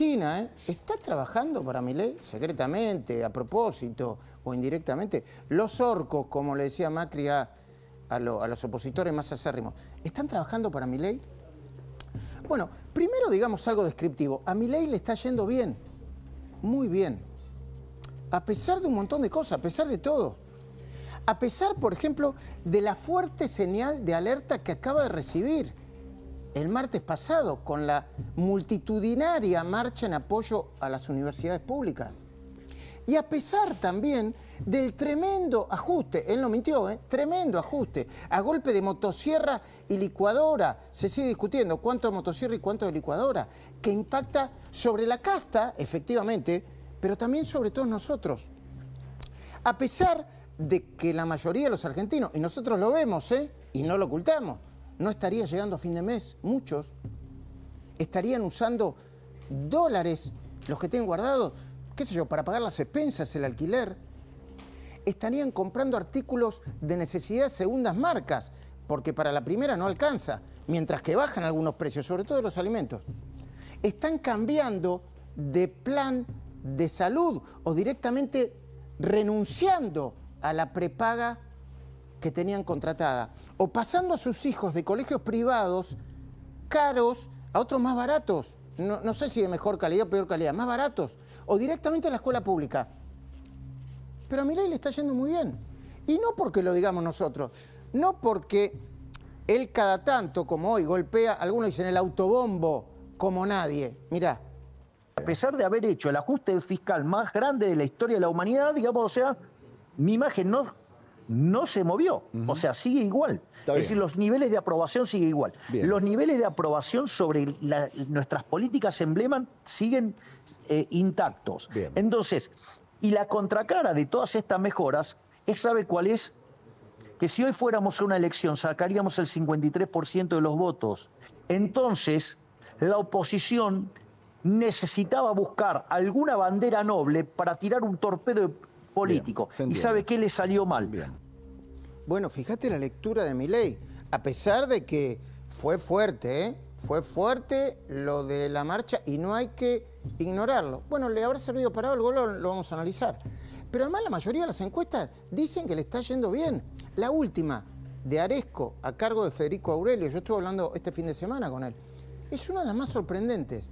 Cristina, está trabajando para Milei secretamente, a propósito o indirectamente. Los orcos, como le decía Macri a los opositores más acérrimos, ¿están trabajando para Milei? Bueno, primero digamos algo descriptivo. A Milei le está yendo bien, muy bien. A pesar de un montón de cosas, a pesar de todo. A pesar, por ejemplo, de la fuerte señal de alerta que acaba de recibir el martes pasado con la multitudinaria marcha en apoyo a las universidades públicas. Y a pesar también del tremendo ajuste, él no mintió, tremendo ajuste, a golpe de motosierra y licuadora, se sigue discutiendo cuánto de motosierra y cuánto de licuadora, que impacta sobre la casta, efectivamente, pero también sobre todos nosotros. A pesar de que la mayoría de los argentinos, y nosotros lo vemos, y no lo ocultamos, no estaría llegando a fin de mes, muchos estarían usando dólares, los que tienen guardados, qué sé yo, para pagar las expensas, el alquiler, estarían comprando artículos de necesidad de segundas marcas, porque para la primera no alcanza, mientras que bajan algunos precios, sobre todo los alimentos. Están cambiando de plan de salud o directamente renunciando a la prepaga que tenían contratada, o pasando a sus hijos de colegios privados caros a otros más baratos, no sé si de mejor calidad o peor calidad, más baratos, o directamente a la escuela pública. Pero a Milei le está yendo muy bien. Y no porque lo digamos nosotros, no porque él cada tanto, como hoy, golpea, algunos dicen el autobombo, como nadie. Mirá. A pesar de haber hecho el ajuste fiscal más grande de la historia de la humanidad, digamos, o sea, mi imagen no se movió, o sea, sigue igual. Es decir, los niveles de aprobación siguen igual. Bien. Los niveles de aprobación sobre nuestras políticas emblema siguen intactos. Bien. Entonces, y la contracara de todas estas mejoras, ¿sabe cuál es? Que si hoy fuéramos a una elección sacaríamos el 53% de los votos. Entonces, la oposición necesitaba buscar alguna bandera noble para tirar un torpedo político. Bien, ¿y sabe qué le salió mal? Bien. Bueno, fíjate la lectura de Milei, a pesar de que fue fuerte, fue fuerte lo de la marcha y no hay que ignorarlo. Bueno, le habrá servido para algo, lo vamos a analizar. Pero además la mayoría de las encuestas dicen que le está yendo bien. La última, de Aresco, a cargo de Federico Aurelio, yo estuve hablando este fin de semana con él, es una de las más sorprendentes.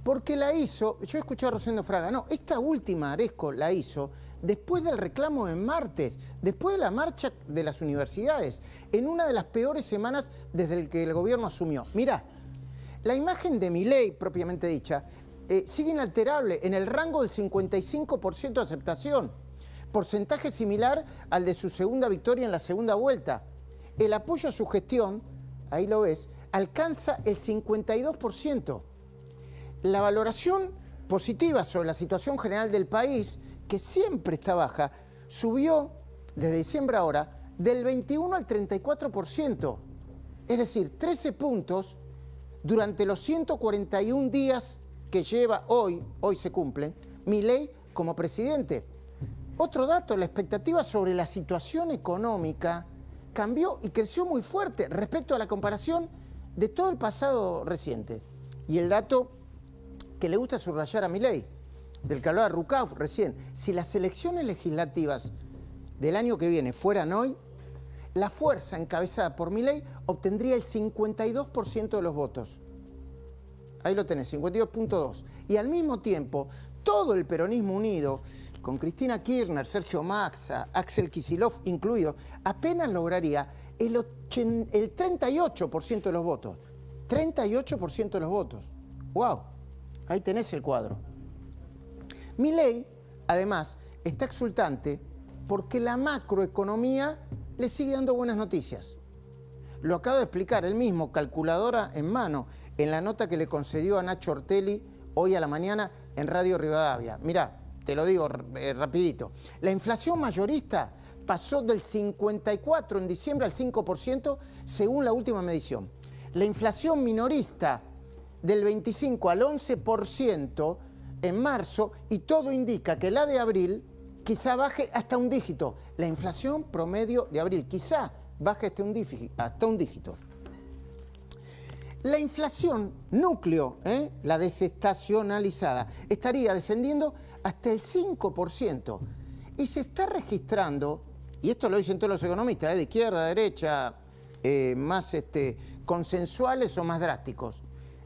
Porque la hizo, yo escuché a Rosendo Fraga, no, esta última Aresco la hizo después del reclamo de martes, después de la marcha de las universidades, en una de las peores semanas desde que el gobierno asumió. Mirá, la imagen de Milei, propiamente dicha, sigue inalterable, en el rango del 55% de aceptación, porcentaje similar al de su segunda victoria en la segunda vuelta. El apoyo a su gestión, ahí lo ves, alcanza el 52%. La valoración positiva sobre la situación general del país, que siempre está baja, subió desde diciembre a ahora del 21 al 34%. Es decir, 13 puntos durante los 141 días que lleva hoy se cumplen, Milei como presidente. Otro dato, la expectativa sobre la situación económica cambió y creció muy fuerte respecto a la comparación de todo el pasado reciente. Y el dato que le gusta subrayar a Milei, del que hablaba Rucauf recién, si las elecciones legislativas del año que viene fueran hoy, la fuerza encabezada por Milei obtendría el 52% de los votos. Ahí lo tenés, 52.2. Y al mismo tiempo, todo el peronismo unido, con Cristina Kirchner, Sergio Massa, Axel Kicillof incluido, apenas lograría el 38% de los votos. 38% de los votos. ¡Wow! Ahí tenés el cuadro. Milei, además, está exultante porque la macroeconomía le sigue dando buenas noticias. Lo acaba de explicar él mismo, calculadora en mano, en la nota que le concedió a Nacho Ortelli hoy a la mañana en Radio Rivadavia. Mirá, te lo digo rapidito. La inflación mayorista pasó del 54 en diciembre al 5% según la última medición. La inflación minorista del 25 al 11% en marzo, y todo indica que la de abril quizá baje hasta un dígito. La inflación promedio de abril quizá baje hasta un dígito. La inflación núcleo, la desestacionalizada, estaría descendiendo hasta el 5%. Y se está registrando, y esto lo dicen todos los economistas, de izquierda, derecha, más consensuales o más drásticos,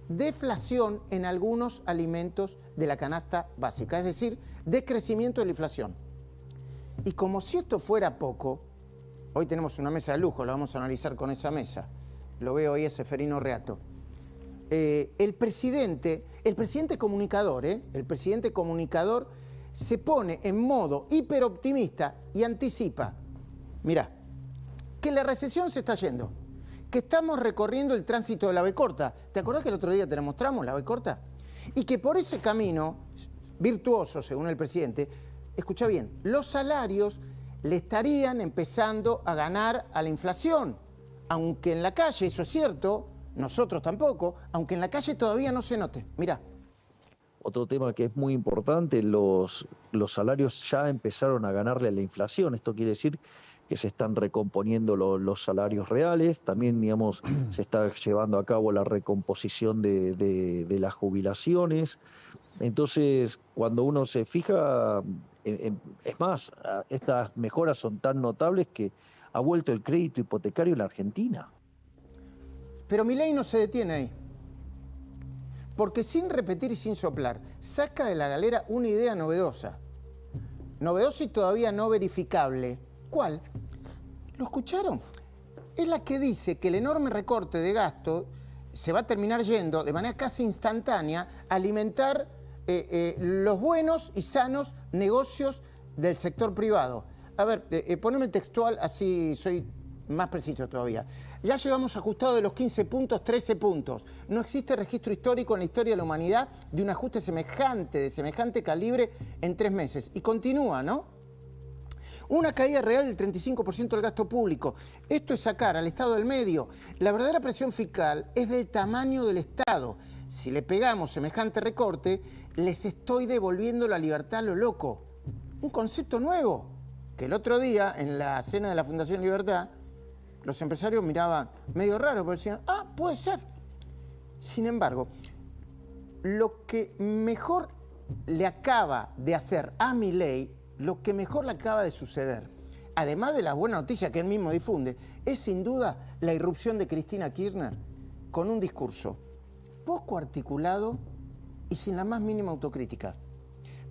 deflación en algunos alimentos de la canasta básica, es decir, decrecimiento de la inflación. Y como si esto fuera poco, hoy tenemos una mesa de lujo, la vamos a analizar con esa mesa. Lo veo ahí a Seferino Reato. El presidente comunicador, el presidente comunicador se pone en modo hiperoptimista y anticipa, mirá, que la recesión se está yendo, que estamos recorriendo el tránsito de la B corta. ¿Te acordás que el otro día te la mostramos, la B corta? Y que por ese camino virtuoso, según el presidente, escucha bien, los salarios le estarían empezando a ganar a la inflación. Aunque en la calle, eso es cierto, nosotros tampoco, aunque en la calle todavía no se note. Mirá. Otro tema que es muy importante, los salarios ya empezaron a ganarle a la inflación. Esto quiere decir que se están recomponiendo los salarios reales. También, digamos, se está llevando a cabo la recomposición de las jubilaciones. Entonces, cuando uno se fija, es más, estas mejoras son tan notables que ha vuelto el crédito hipotecario en la Argentina. Pero Milei no se detiene ahí. Porque sin repetir y sin soplar, saca de la galera una idea novedosa. Novedosa y todavía no verificable. ¿Cuál? ¿Lo escucharon? Es la que dice que el enorme recorte de gasto se va a terminar yendo de manera casi instantánea a alimentar los buenos y sanos negocios del sector privado. A ver, poneme textual, así soy más preciso todavía. Ya llevamos ajustado de los 15 puntos, 13 puntos. No existe registro histórico en la historia de la humanidad de un ajuste de semejante calibre en 3 meses. Y continúa, ¿no? Una caída real del 35% del gasto público. Esto es sacar al Estado del medio. La verdadera presión fiscal es del tamaño del Estado. Si le pegamos semejante recorte, les estoy devolviendo la libertad a lo loco. Un concepto nuevo, que el otro día, en la cena de la Fundación Libertad, los empresarios miraban medio raro, pero decían, puede ser. Sin embargo, lo que mejor le acaba de hacer a Milei, lo que mejor le acaba de suceder, además de las buenas noticias que él mismo difunde, es sin duda la irrupción de Cristina Kirchner con un discurso poco articulado y sin la más mínima autocrítica.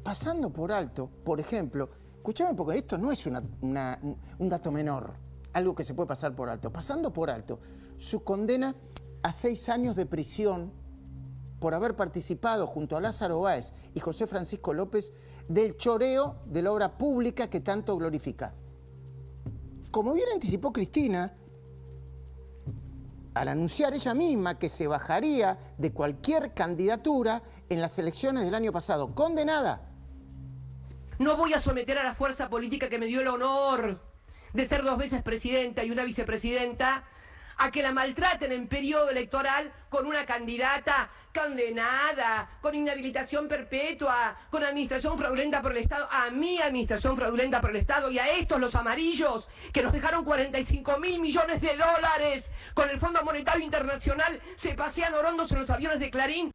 Pasando por alto, por ejemplo, escúchame porque esto no es un dato menor, algo que se puede pasar por alto. Pasando por alto, su condena a 6 años de prisión por haber participado junto a Lázaro Báez y José Francisco López del choreo de la obra pública que tanto glorifica. Como bien anticipó Cristina, al anunciar ella misma que se bajaría de cualquier candidatura en las elecciones del año pasado, condenada. No voy a someter a la fuerza política que me dio el honor de ser 2 veces presidenta y una vicepresidenta a que la maltraten en periodo electoral con una candidata condenada, con inhabilitación perpetua, con administración fraudulenta por el Estado, a mi administración fraudulenta por el Estado y a estos los amarillos que nos dejaron 45.000 millones de dólares con el Fondo Monetario Internacional, se pasean orondos en los aviones de Clarín.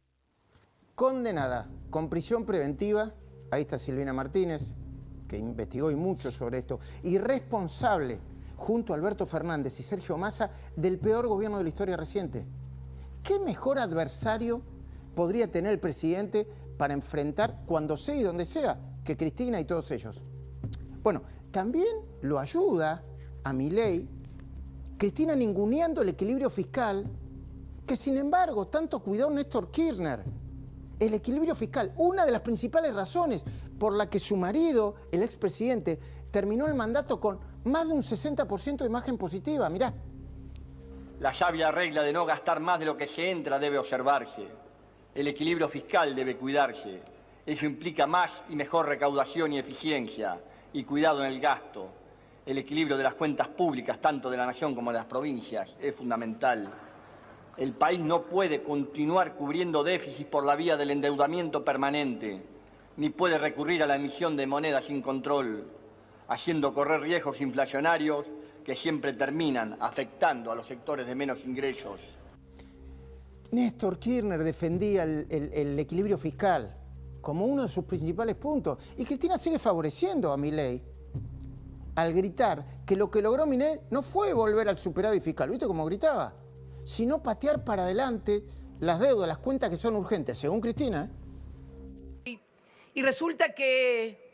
Condenada con prisión preventiva, ahí está Silvina Martínez, que investigó y mucho sobre esto, y responsable junto a Alberto Fernández y Sergio Massa del peor gobierno de la historia reciente. ¿Qué mejor adversario podría tener el presidente para enfrentar cuando sea y donde sea que Cristina y todos ellos? Bueno, también lo ayuda a Milei Cristina ninguneando el equilibrio fiscal que sin embargo tanto cuidó Néstor Kirchner. El equilibrio fiscal, una de las principales razones por la que su marido, el expresidente, terminó el mandato con más de un 60% de imagen positiva, mirá. La sabia regla de no gastar más de lo que se entra debe observarse. El equilibrio fiscal debe cuidarse. Eso implica más y mejor recaudación y eficiencia, y cuidado en el gasto. El equilibrio de las cuentas públicas, tanto de la nación como de las provincias, es fundamental. El país no puede continuar cubriendo déficits por la vía del endeudamiento permanente, ni puede recurrir a la emisión de moneda sin control, haciendo correr riesgos inflacionarios que siempre terminan afectando a los sectores de menos ingresos. Néstor Kirchner defendía el equilibrio fiscal como uno de sus principales puntos. Y Cristina sigue favoreciendo a Milei al gritar que lo que logró Milei no fue volver al superávit fiscal, ¿viste cómo gritaba? Sino patear para adelante las deudas, las cuentas que son urgentes, según Cristina. Y resulta que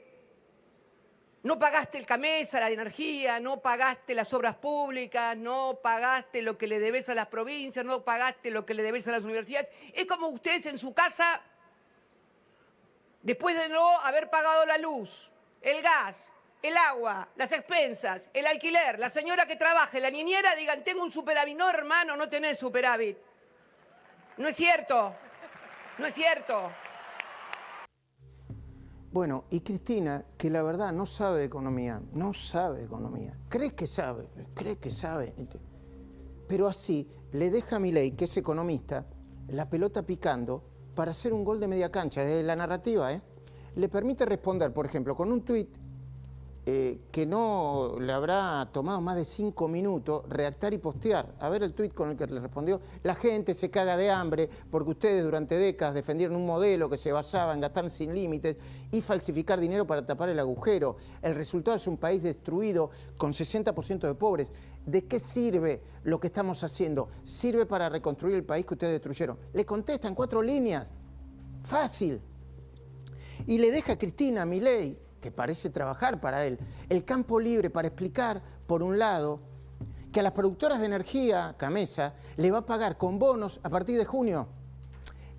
no pagaste el CAMESA, la energía, no pagaste las obras públicas, no pagaste lo que le debes a las provincias, no pagaste lo que le debes a las universidades. Es como ustedes en su casa, después de no haber pagado la luz, el gas, el agua, las expensas, el alquiler, la señora que trabaje, la niñera, digan, tengo un superávit. No, hermano, no tenés superávit. No es cierto, no es cierto. Bueno, y Cristina, que la verdad no sabe de economía, cree que sabe, pero así le deja a Milei, que es economista, la pelota picando para hacer un gol de media cancha, desde la narrativa, Le permite responder, por ejemplo, con un tuit que no le habrá tomado más de 5 minutos redactar y postear. A ver el tuit con el que le respondió: la gente se caga de hambre porque ustedes durante décadas defendieron un modelo que se basaba en gastar sin límites y falsificar dinero para tapar el agujero. El resultado es un país destruido con 60% de pobres. ¿De qué sirve lo que estamos haciendo? Sirve para reconstruir el país que ustedes destruyeron. Le contesta en 4 líneas. Fácil. Y le deja a Cristina, a Milei, que parece trabajar para él, el campo libre para explicar, por un lado, que a las productoras de energía, CAMESA, le va a pagar con bonos a partir de junio,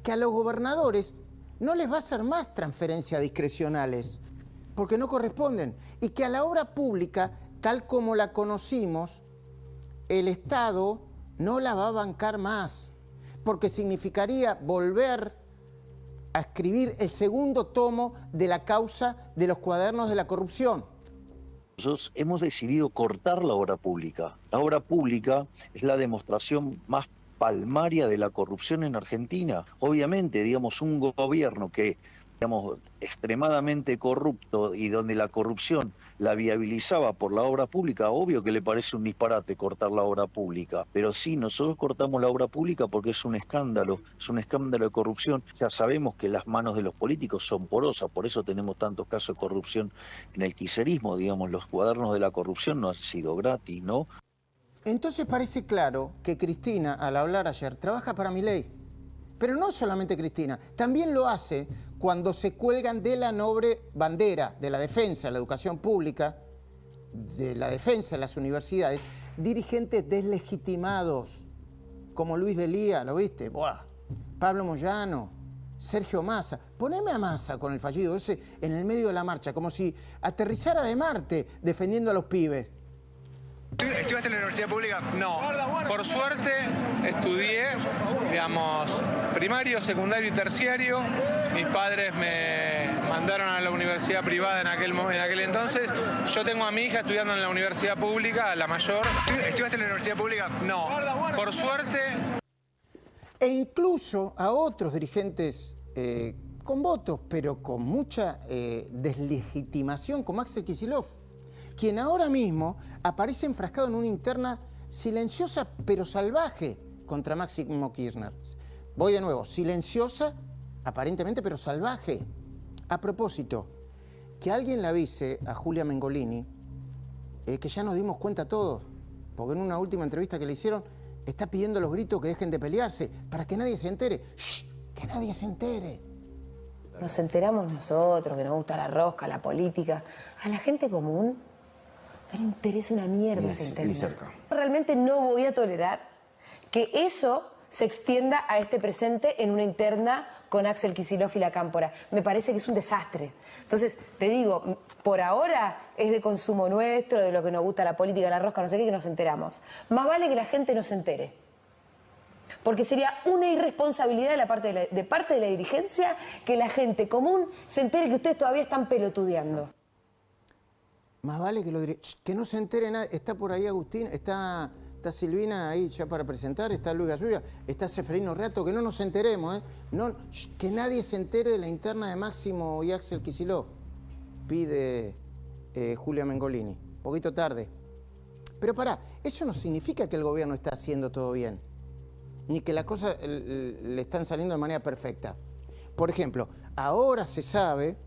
que a los gobernadores no les va a hacer más transferencias discrecionales, porque no corresponden, y que a la obra pública, tal como la conocimos, el Estado no la va a bancar más, porque significaría volver a escribir el segundo tomo de la causa de los cuadernos de la corrupción. Nosotros hemos decidido cortar la obra pública. La obra pública es la demostración más palmaria de la corrupción en Argentina. Obviamente, digamos, un gobierno que, digamos, extremadamente corrupto y donde la corrupción la viabilizaba por la obra pública, obvio que le parece un disparate cortar la obra pública, pero sí, nosotros cortamos la obra pública porque es un escándalo de corrupción. Ya sabemos que las manos de los políticos son porosas, por eso tenemos tantos casos de corrupción en el kirchnerismo, digamos, los cuadernos de la corrupción no han sido gratis, ¿no? Entonces parece claro que Cristina, al hablar ayer, trabaja para Milei. Pero no solamente Cristina, también lo hace cuando se cuelgan de la noble bandera de la defensa de la educación pública, de la defensa de las universidades, dirigentes deslegitimados, como Luis Delía, ¿lo viste? ¡Buah! Pablo Moyano, Sergio Massa. Poneme a Massa con el fallido ese en el medio de la marcha, como si aterrizara de Marte defendiendo a los pibes. ¿Estudiaste en la universidad pública? No. Por suerte estudié, digamos, primario, secundario y terciario. Mis padres me mandaron a la universidad privada en aquel entonces. Yo tengo a mi hija estudiando en la universidad pública, la mayor. ¿Estudiaste en la universidad pública? No. Por suerte. E incluso a otros dirigentes con votos, pero con mucha deslegitimación, como Axel Kicillof, quien ahora mismo aparece enfrascado en una interna silenciosa pero salvaje contra Máximo Kirchner. Voy de nuevo, silenciosa aparentemente pero salvaje. A propósito, que alguien le avise a Julia Mengolini que ya nos dimos cuenta todos, porque en una última entrevista que le hicieron está pidiendo a los gritos que dejen de pelearse para que nadie se entere. ¡Shh! Que nadie se entere. Nos enteramos nosotros, que nos gusta la rosca, la política. A la gente común no le interesa una mierda ese internet. Realmente no voy a tolerar que eso se extienda a este presente en una interna con Axel Kicillof y la Cámpora. Me parece que es un desastre. Entonces, te digo, por ahora es de consumo nuestro, de lo que nos gusta la política, la rosca, no sé qué, que nos enteramos. Más vale que la gente no se entere. Porque sería una irresponsabilidad de parte de la dirigencia que la gente común se entere que ustedes todavía están pelotudeando. Más vale que lo diré. Que no se entere nadie. Está por ahí Agustín, está Silvina ahí ya para presentar, está Luis Gasulla, está Seferino Reato, que no nos enteremos, ¿eh? No, que nadie se entere de la interna de Máximo y Axel Kicillof, pide Julia Mengolini. Poquito tarde. Pero pará, eso no significa que el gobierno está haciendo todo bien. ni que las cosas le están saliendo de manera perfecta. Por ejemplo, ahora se sabe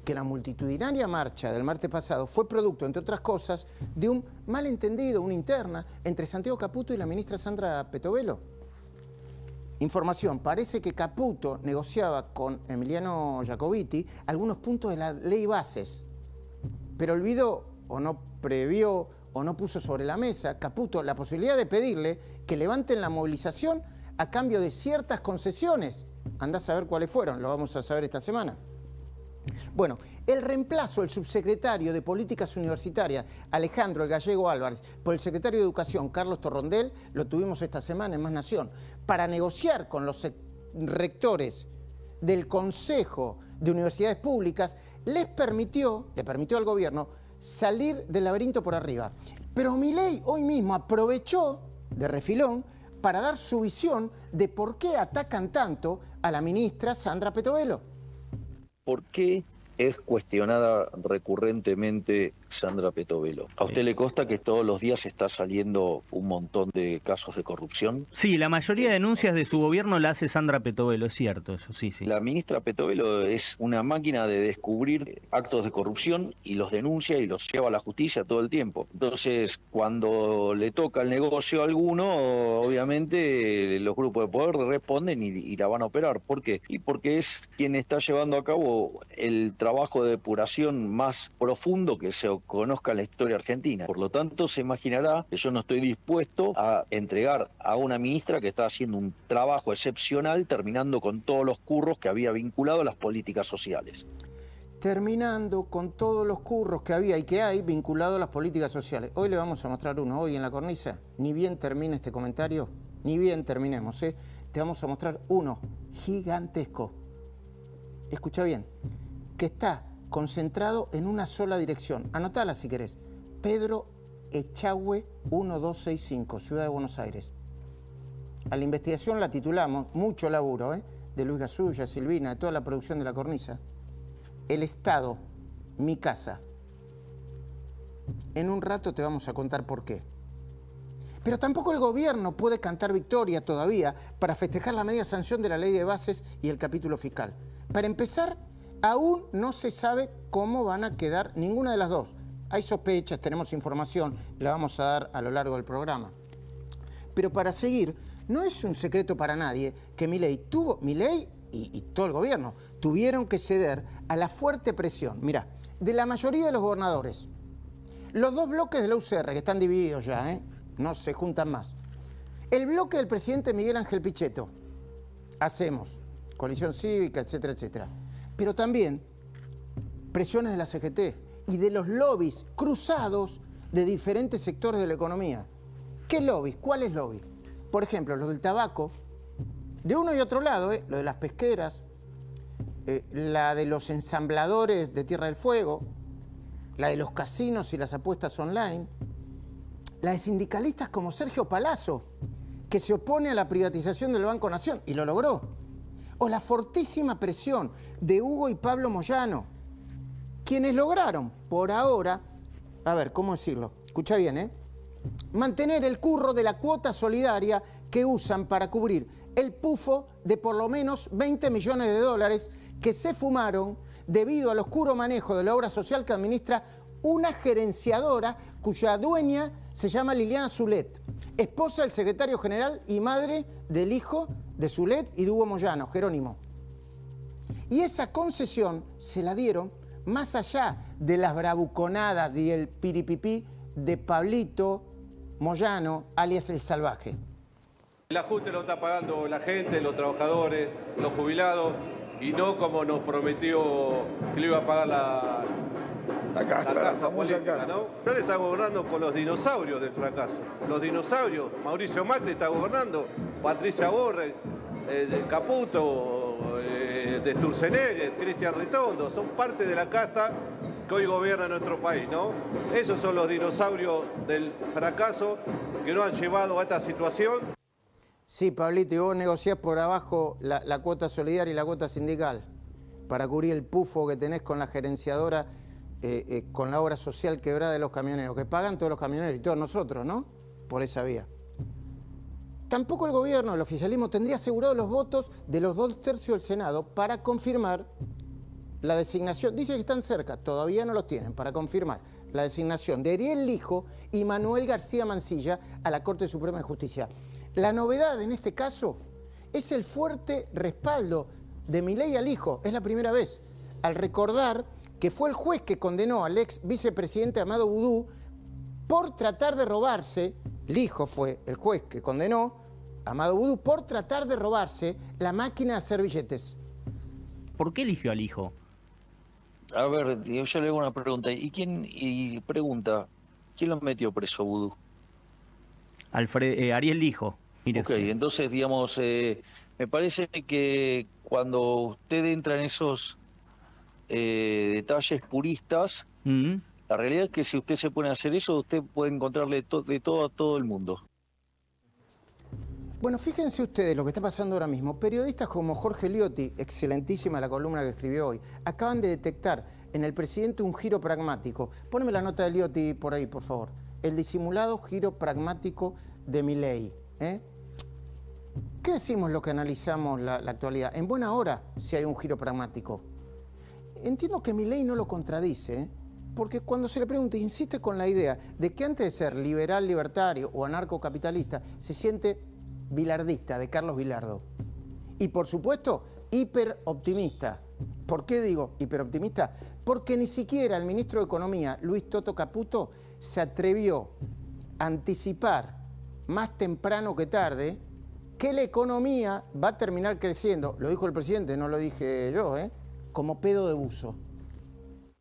que la multitudinaria marcha del martes pasado fue producto, entre otras cosas, de un malentendido, una interna, entre Santiago Caputo y la ministra Sandra Petovelo. Información, parece que Caputo negociaba con Emiliano Jacobiti algunos puntos de la ley bases, pero olvidó o no previó o no puso sobre la mesa, Caputo, la posibilidad de pedirle que levanten la movilización a cambio de ciertas concesiones. Andá a saber cuáles fueron, lo vamos a saber esta semana. Bueno, el reemplazo del subsecretario de Políticas Universitarias, Alejandro el Gallego Álvarez, por el secretario de Educación, Carlos Torrondel, lo tuvimos esta semana en Más Nación, para negociar con los rectores del Consejo de Universidades Públicas, le permitió al gobierno salir del laberinto por arriba. Pero Milei hoy mismo aprovechó de refilón para dar su visión de por qué atacan tanto a la ministra Sandra Petovelo. ¿Por qué es cuestionada recurrentemente Sandra Petovelo? ¿A usted le consta que todos los días está saliendo un montón de casos de corrupción? Sí, la mayoría de denuncias de su gobierno la hace Sandra Petovelo, es cierto eso, sí. La ministra Petovelo es una máquina de descubrir actos de corrupción y los denuncia y los lleva a la justicia todo el tiempo. Entonces, cuando le toca el negocio a alguno, obviamente los grupos de poder responden y la van a operar. ¿Por qué? Y porque es quien está llevando a cabo el trabajo de depuración más profundo que se conozca en la historia argentina. Por lo tanto, se imaginará que yo no estoy dispuesto a entregar a una ministra que está haciendo un trabajo excepcional, terminando con todos los curros que había vinculado a las políticas sociales. Terminando con todos los curros que había y que hay vinculados a las políticas sociales. Hoy le vamos a mostrar uno, hoy en la cornisa. Ni bien termine este comentario, ni bien terminemos, ¿eh? Te vamos a mostrar uno gigantesco. Escucha bien, que está concentrado en una sola dirección. Anotala si querés. Pedro Echagüe 1265, Ciudad de Buenos Aires. A la investigación la titulamos, mucho laburo, de Luis Gasulla, Silvina, de toda la producción de La Cornisa. El Estado, mi casa. En un rato te vamos a contar por qué. Pero tampoco el gobierno puede cantar victoria todavía para festejar la media sanción de la ley de bases y el capítulo fiscal. Para empezar, aún no se sabe cómo van a quedar ninguna de las dos. Hay sospechas, tenemos información, la vamos a dar a lo largo del programa. Pero para seguir, no es un secreto para nadie que Milei y todo el gobierno tuvieron que ceder a la fuerte presión, mirá, de la mayoría de los gobernadores. Los dos bloques de la UCR, que están divididos ya, no se juntan más. El bloque del presidente Miguel Ángel Pichetto, Hacemos, Coalición Cívica, etcétera, etcétera. Pero también presiones de la CGT y de los lobbies cruzados de diferentes sectores de la economía. ¿Qué lobbies? ¿Cuáles lobbies? Por ejemplo, los del tabaco, de uno y otro lado, lo de las pesqueras, la de los ensambladores de Tierra del Fuego, la de los casinos y las apuestas online, la de sindicalistas como Sergio Palazzo, que se opone a la privatización del Banco Nación, y lo logró. O la fortísima presión de Hugo y Pablo Moyano, quienes lograron, por ahora, a ver, ¿cómo decirlo? Escucha bien, mantener el curro de la cuota solidaria que usan para cubrir el pufo de por lo menos 20 millones de dólares que se fumaron debido al oscuro manejo de la obra social que administra una gerenciadora cuya dueña se llama Liliana Zulet, esposa del secretario general y madre del hijo de Zulet y de Hugo Moyano, Jerónimo. Y esa concesión se la dieron más allá de las bravuconadas y el piripipí de Pablito Moyano, alias El Salvaje. El ajuste lo está pagando la gente, los trabajadores, los jubilados, y no como nos prometió que le iba a pagar la casa política, ¿no? Él está gobernando con los dinosaurios del fracaso. Los dinosaurios, Mauricio Macri está gobernando, Patricia Borre, Caputo, de Sturzenegger, Cristian Ritondo, son parte de la casta que hoy gobierna nuestro país, ¿no? Esos son los dinosaurios del fracaso que nos han llevado a esta situación. Sí, Pablito, y vos negociás por abajo la cuota solidaria y la cuota sindical para cubrir el pufo que tenés con la gerenciadora, con la obra social quebrada de los camioneros, que pagan todos los camioneros y todos nosotros, ¿no? Por esa vía. Tampoco el gobierno, el oficialismo, tendría asegurados los votos de los 2/3 del Senado para confirmar la designación. Dice que están cerca, todavía no los tienen, para confirmar la designación de Ariel Lijo y Manuel García Mansilla a la Corte Suprema de Justicia. La novedad en este caso es el fuerte respaldo de Milei al Lijo. Es la primera vez, al recordar que fue el juez que condenó al ex vicepresidente Amado Boudou por tratar de robarse, Lijo fue el juez que condenó a Amado Boudou por tratar de robarse la máquina de hacer billetes. ¿Por qué eligió al Lijo? A ver, yo le hago una pregunta. ¿Y pregunta, quién lo metió preso a Boudou? Ariel Lijo. Mire Ok, usted. entonces, digamos, me parece que cuando usted entra en esos detalles puristas, la realidad es que si usted se pone a hacer eso, usted puede encontrarle de todo a todo el mundo. Bueno, fíjense ustedes lo que está pasando ahora mismo. Periodistas como Jorge Liotti, excelentísima la columna que escribió hoy, acaban de detectar en el presidente un giro pragmático. Póneme la nota de Liotti por ahí, por favor. El disimulado giro pragmático de Milei. ¿Qué decimos lo que analizamos la actualidad? En buena hora si hay un giro pragmático. Entiendo que Milei no lo contradice, porque cuando se le pregunta, insiste con la idea de que antes de ser liberal libertario o anarcocapitalista, se siente bilardista, de Carlos Bilardo. Y por supuesto, hiperoptimista. ¿Por qué digo hiperoptimista? Porque ni siquiera el ministro de Economía, Luis Toto Caputo, se atrevió a anticipar más temprano que tarde que la economía va a terminar creciendo. Lo dijo el presidente, no lo dije yo, como pedo de buzo.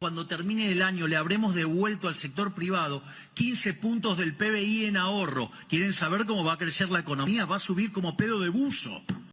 Cuando termine el año le habremos devuelto al sector privado 15 puntos del PBI en ahorro. ¿Quieren saber cómo va a crecer la economía? Va a subir como pedo de buzo.